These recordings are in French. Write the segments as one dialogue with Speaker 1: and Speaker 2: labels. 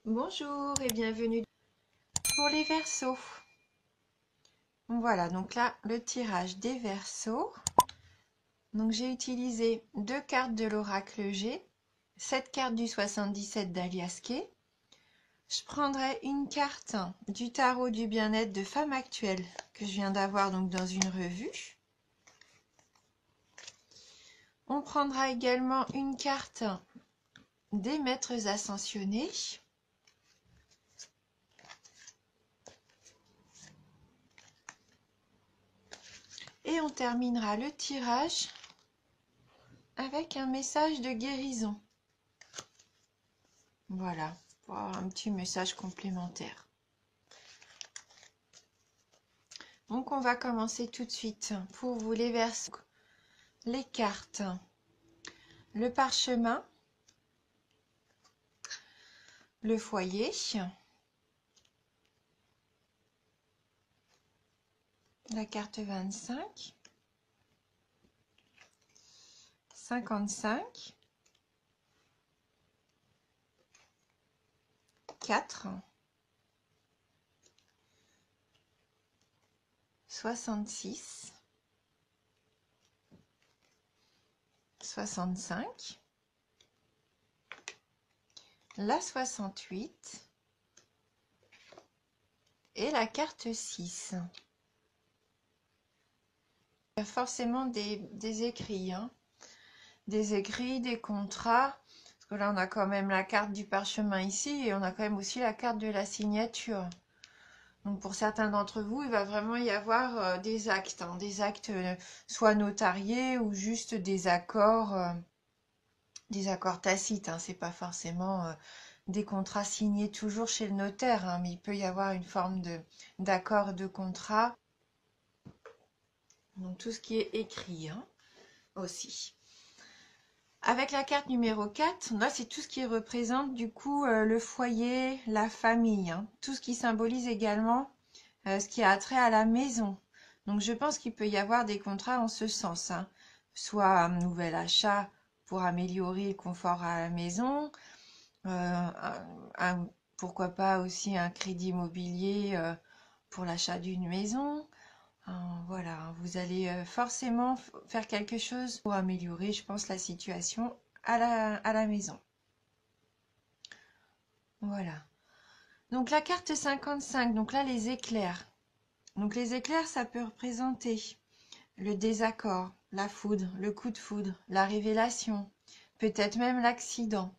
Speaker 1: Bonjour et bienvenue pour les Verseaux. Voilà, donc là, le tirage des Verseaux. Donc j'ai utilisé 2 cartes de l'oracle G, 7 cartes du 77 d'Alias Kay. Je prendrai une carte du tarot du bien-être de femme actuelle que je viens d'avoir donc dans une revue. On prendra également une carte des maîtres ascensionnés. Et on terminera le tirage avec un message de guérison. Voilà, pour avoir un petit message complémentaire. Donc on va commencer tout de suite pour vous les Verseaux. Les cartes, le parchemin, le foyer, la carte 25, 55, 4, 66, 65, la 68 et la carte 6. Il y a forcément des écrits, hein. Des écrits, des contrats. Parce que là, on a quand même la carte du parchemin ici et on a quand même aussi la carte de la signature. Donc pour certains d'entre vous, il va vraiment y avoir des actes, hein, des actes soit notariés ou juste des accords tacites. Hein. C'est pas forcément des contrats signés toujours chez le notaire, hein, mais il peut y avoir une forme d'accord de contrat. Donc tout ce qui est écrit, hein, aussi. Avec la carte numéro 4, là c'est tout ce qui représente du coup le foyer, la famille, hein, tout ce qui symbolise également ce qui a trait à la maison. Donc je pense qu'il peut y avoir des contrats en ce sens, hein. Soit un nouvel achat pour améliorer le confort à la maison, pourquoi pas aussi un crédit immobilier pour l'achat d'une maison. Voilà, vous allez forcément faire quelque chose pour améliorer, je pense, la situation à la maison. Voilà. Donc la carte 55, donc là les éclairs. Donc les éclairs, ça peut représenter le désaccord, la foudre, le coup de foudre, la révélation, peut-être même l'accident.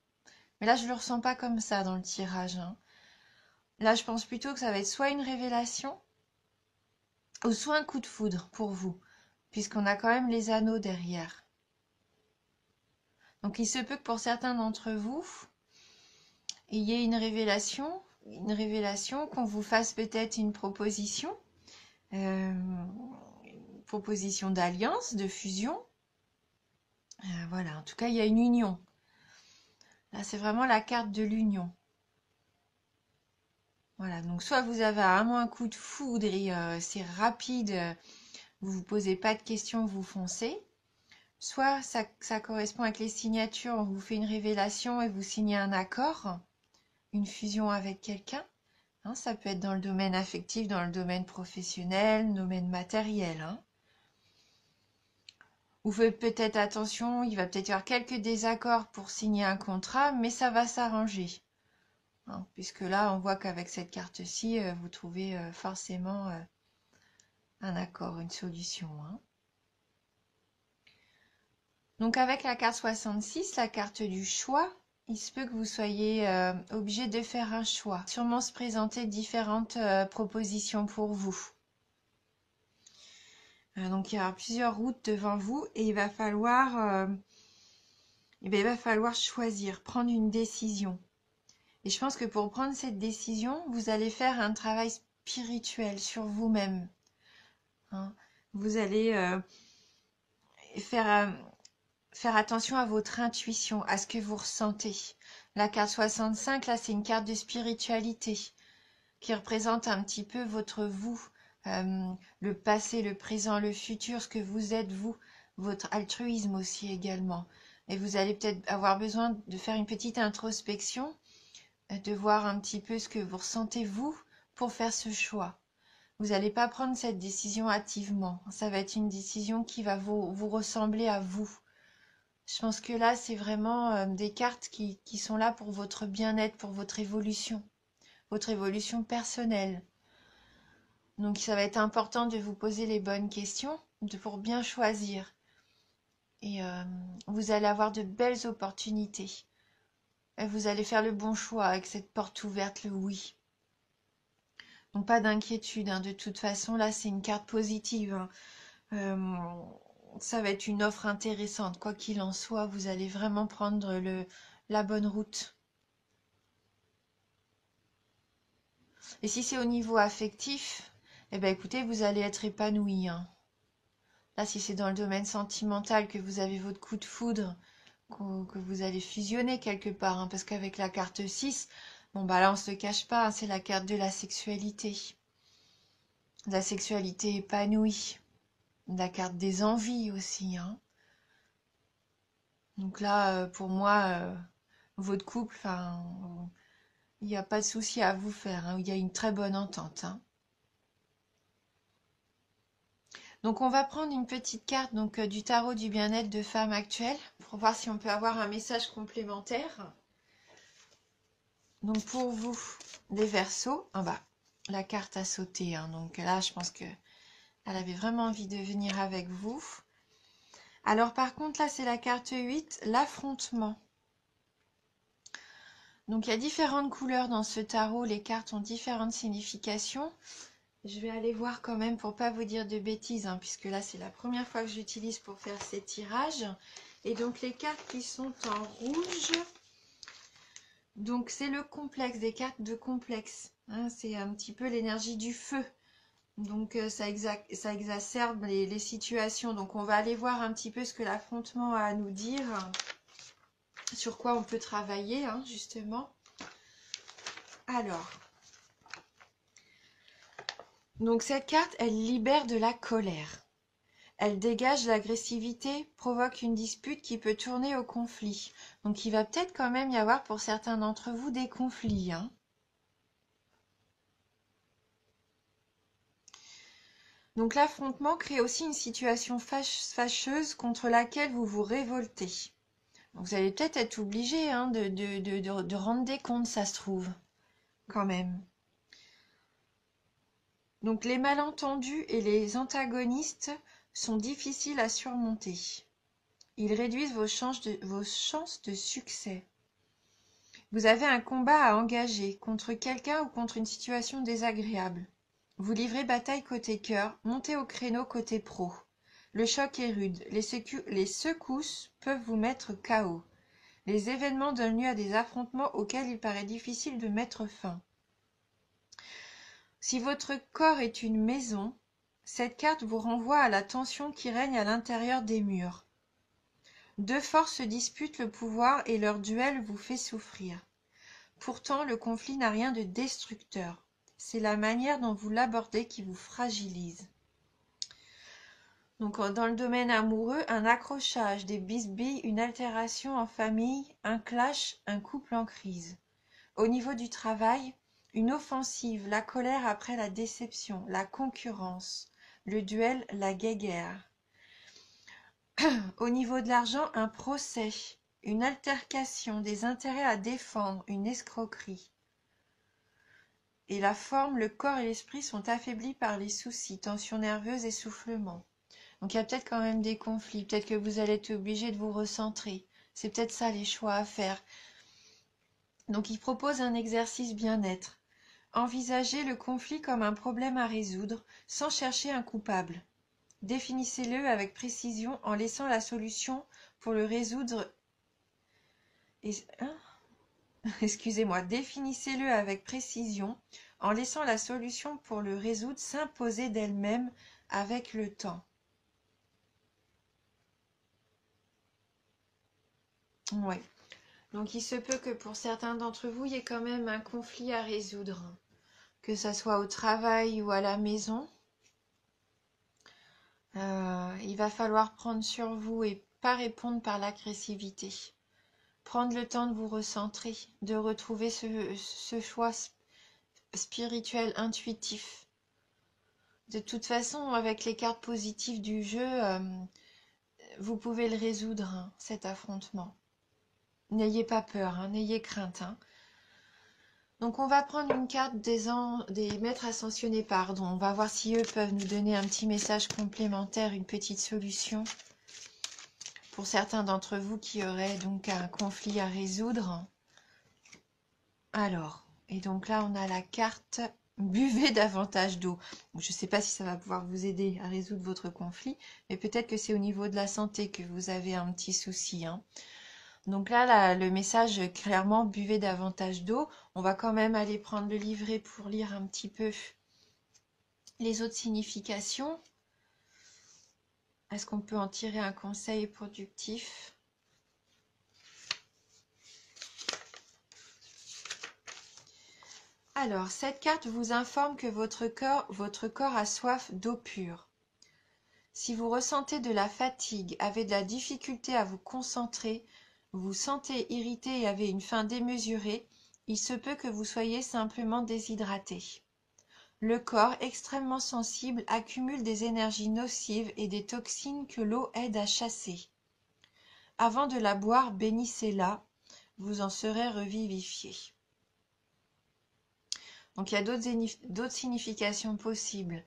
Speaker 1: Mais là, je ne le ressens pas comme ça dans le tirage, hein. Là, je pense plutôt que ça va être soit une révélation, ou soit un coup de foudre pour vous, puisqu'on a quand même les anneaux derrière. Donc il se peut que pour certains d'entre vous, il y ait une révélation, qu'on vous fasse peut-être une proposition, proposition d'alliance, de fusion. Voilà, en tout cas, il y a une union. Là, c'est vraiment la carte de l'union. Voilà, donc soit vous avez vraiment un coup de foudre et c'est rapide, vous vous posez pas de questions, vous foncez. Soit ça correspond avec les signatures, on vous fait une révélation et vous signez un accord, une fusion avec quelqu'un. Hein, ça peut être dans le domaine affectif, dans le domaine professionnel, le domaine matériel. Hein. Vous faites peut-être attention, il va peut-être y avoir quelques désaccords pour signer un contrat, mais ça va s'arranger. Hein, puisque là, on voit qu'avec cette carte-ci, vous trouvez forcément un accord, une solution. Hein. Donc avec la carte 66, la carte du choix, il se peut que vous soyez obligé de faire un choix. Sûrement se présenter différentes propositions pour vous. Donc il y aura plusieurs routes devant vous et il va falloir choisir, prendre une décision. Et je pense que pour prendre cette décision, vous allez faire un travail spirituel sur vous-même. Hein. Vous allez faire attention à votre intuition, à ce que vous ressentez. La carte 65, là, c'est une carte de spiritualité qui représente un petit peu votre vous, le passé, le présent, le futur, ce que vous êtes vous, votre altruisme aussi également. Et vous allez peut-être avoir besoin de faire une petite introspection de voir un petit peu ce que vous ressentez vous pour faire ce choix. Vous n'allez pas prendre cette décision hâtivement. Ça va être une décision qui va vous ressembler à vous. Je pense que là, c'est vraiment des cartes qui sont là pour votre bien-être, pour votre évolution personnelle. Donc ça va être important de vous poser les bonnes questions pour bien choisir. Et vous allez avoir de belles opportunités. Et vous allez faire le bon choix avec cette porte ouverte, le oui. Donc pas d'inquiétude, hein. De toute façon, là, c'est une carte positive, hein. Ça va être une offre intéressante. Quoi qu'il en soit, vous allez vraiment prendre la bonne route. Et si c'est au niveau affectif, eh ben écoutez, vous allez être épanoui, hein. Là, si c'est dans le domaine sentimental que vous avez votre coup de foudre, que vous allez fusionner quelque part, hein, parce qu'avec la carte 6, bon bah là on se le cache pas, hein, c'est la carte de la sexualité. La sexualité épanouie. La carte des envies aussi, hein. Donc là, pour moi, votre couple, enfin, il n'y a pas de souci à vous faire, hein. Il y a une très bonne entente, hein. Donc on va prendre une petite carte donc du tarot du bien-être de femme actuelle pour voir si on peut avoir un message complémentaire. Donc pour vous, les Verseaux, ah bah, la carte a sauté, hein, donc là je pense que elle avait vraiment envie de venir avec vous. Alors par contre là c'est la carte 8, l'affrontement. Donc il y a différentes couleurs dans ce tarot, les cartes ont différentes significations. Je vais aller voir quand même pour pas vous dire de bêtises, hein, puisque là c'est la première fois que j'utilise pour faire ces tirages. Et donc les cartes qui sont en rouge, donc c'est le complexe, des cartes de complexe, hein, c'est un petit peu l'énergie du feu. Donc ça exacerbe les situations. Donc on va aller voir un petit peu ce que l'affrontement a à nous dire, sur quoi on peut travailler, hein, justement. Alors, donc cette carte, elle libère de la colère. Elle dégage l'agressivité, provoque une dispute qui peut tourner au conflit. Donc il va peut-être quand même y avoir pour certains d'entre vous des conflits, hein. Donc l'affrontement crée aussi une situation fâcheuse contre laquelle vous vous révoltez. Donc, vous allez peut-être être obligé, hein, de rendre des comptes, ça se trouve, quand même. Donc les malentendus et les antagonistes sont difficiles à surmonter. Ils réduisent vos chances de succès. Vous avez un combat à engager contre quelqu'un ou contre une situation désagréable. Vous livrez bataille côté cœur, montez au créneau côté pro. Le choc est rude, les secousses peuvent vous mettre KO. Les événements donnent lieu à des affrontements auxquels il paraît difficile de mettre fin. Si votre corps est une maison, cette carte vous renvoie à la tension qui règne à l'intérieur des murs. Deux forces disputent le pouvoir et leur duel vous fait souffrir. Pourtant, le conflit n'a rien de destructeur. C'est la manière dont vous l'abordez qui vous fragilise. Donc, dans le domaine amoureux, un accrochage, des bisbilles, une altération en famille, un clash, un couple en crise. Au niveau du travail, une offensive, la colère après la déception, la concurrence, le duel, la guéguerre. Au niveau de l'argent, un procès, une altercation, des intérêts à défendre, une escroquerie. Et la forme, le corps et l'esprit sont affaiblis par les soucis, tensions nerveuses, essoufflement. Donc il y a peut-être quand même des conflits, peut-être que vous allez être obligé de vous recentrer. C'est peut-être ça les choix à faire. Donc il propose un exercice bien-être. Envisagez le conflit comme un problème à résoudre, sans chercher un coupable. Définissez-le avec précision en laissant la solution pour le résoudre. Excusez-moi, définissez-le avec précision en laissant la solution pour le résoudre s'imposer d'elle-même avec le temps. Oui. Donc il se peut que pour certains d'entre vous, il y ait quand même un conflit à résoudre, que ça soit au travail ou à la maison. Il va falloir prendre sur vous et pas répondre par l'agressivité. prendre le temps de vous recentrer, de retrouver ce choix spirituel intuitif. De toute façon, avec les cartes positives du jeu, vous pouvez le résoudre, hein, cet affrontement. N'ayez pas peur, hein, n'ayez crainte. Hein. Donc on va prendre une carte des maîtres ascensionnés, pardon. On va voir si eux peuvent nous donner un petit message complémentaire, une petite solution. Pour certains d'entre vous qui auraient donc un conflit à résoudre. Alors, et donc là on a la carte « Buvez davantage d'eau ». Je ne sais pas si ça va pouvoir vous aider à résoudre votre conflit, mais peut-être que c'est au niveau de la santé que vous avez un petit souci. Hein. Donc là, le message, clairement, buvez davantage d'eau. On va quand même aller prendre le livret pour lire un petit peu les autres significations. Est-ce qu'on peut en tirer un conseil productif? Alors, cette carte vous informe que votre corps a soif d'eau pure. Si vous ressentez de la fatigue, avez de la difficulté à vous concentrer, vous sentez irrité et avez une faim démesurée, il se peut que vous soyez simplement déshydraté. Le corps, extrêmement sensible, accumule des énergies nocives et des toxines que l'eau aide à chasser. Avant de la boire, bénissez-la, vous en serez revivifié. Donc il y a d'autres significations possibles,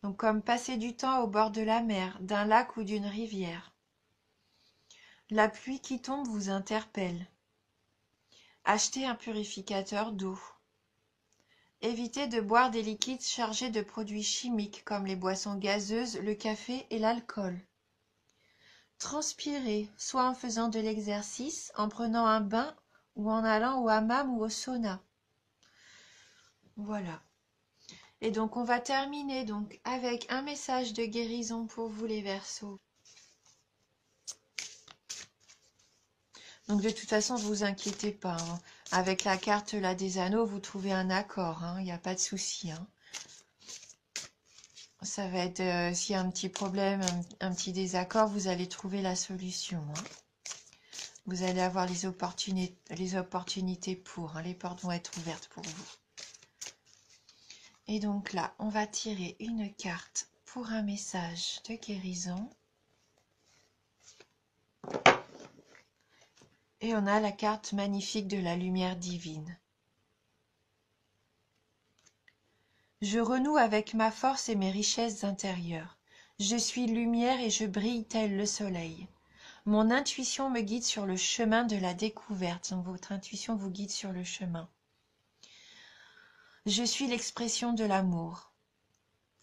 Speaker 1: donc comme passer du temps au bord de la mer, d'un lac ou d'une rivière. La pluie qui tombe vous interpelle. Achetez un purificateur d'eau. Évitez de boire des liquides chargés de produits chimiques comme les boissons gazeuses, le café et l'alcool. Transpirez, soit en faisant de l'exercice, en prenant un bain ou en allant au hammam ou au sauna. Voilà. Et donc on va terminer donc avec un message de guérison pour vous les Verseaux. Donc de toute façon, ne vous inquiétez pas. Hein. Avec la carte là des anneaux, vous trouvez un accord. Il n'y a pas de souci. Hein. Ça va être, s'il y a un petit problème, un petit désaccord, vous allez trouver la solution. Hein. Vous allez avoir les opportunités pour. Hein. Les portes vont être ouvertes pour vous. Et donc là, on va tirer une carte pour un message de guérison. Et on a la carte magnifique de la lumière divine. Je renoue avec ma force et mes richesses intérieures. Je suis lumière et je brille tel le soleil. Mon intuition me guide sur le chemin de la découverte. Donc votre intuition vous guide sur le chemin. Je suis l'expression de l'amour.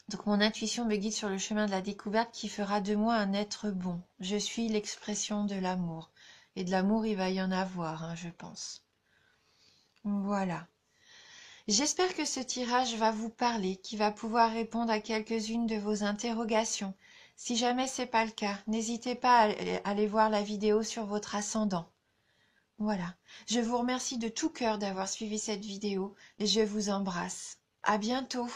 Speaker 1: Donc mon intuition me guide sur le chemin de la découverte qui fera de moi un être bon. Je suis l'expression de l'amour. Et de l'amour, il va y en avoir, hein, je pense. Voilà. J'espère que ce tirage va vous parler, qu'il va pouvoir répondre à quelques-unes de vos interrogations. Si jamais ce n'est pas le cas, n'hésitez pas à aller voir la vidéo sur votre ascendant. Voilà. Je vous remercie de tout cœur d'avoir suivi cette vidéo et je vous embrasse. À bientôt.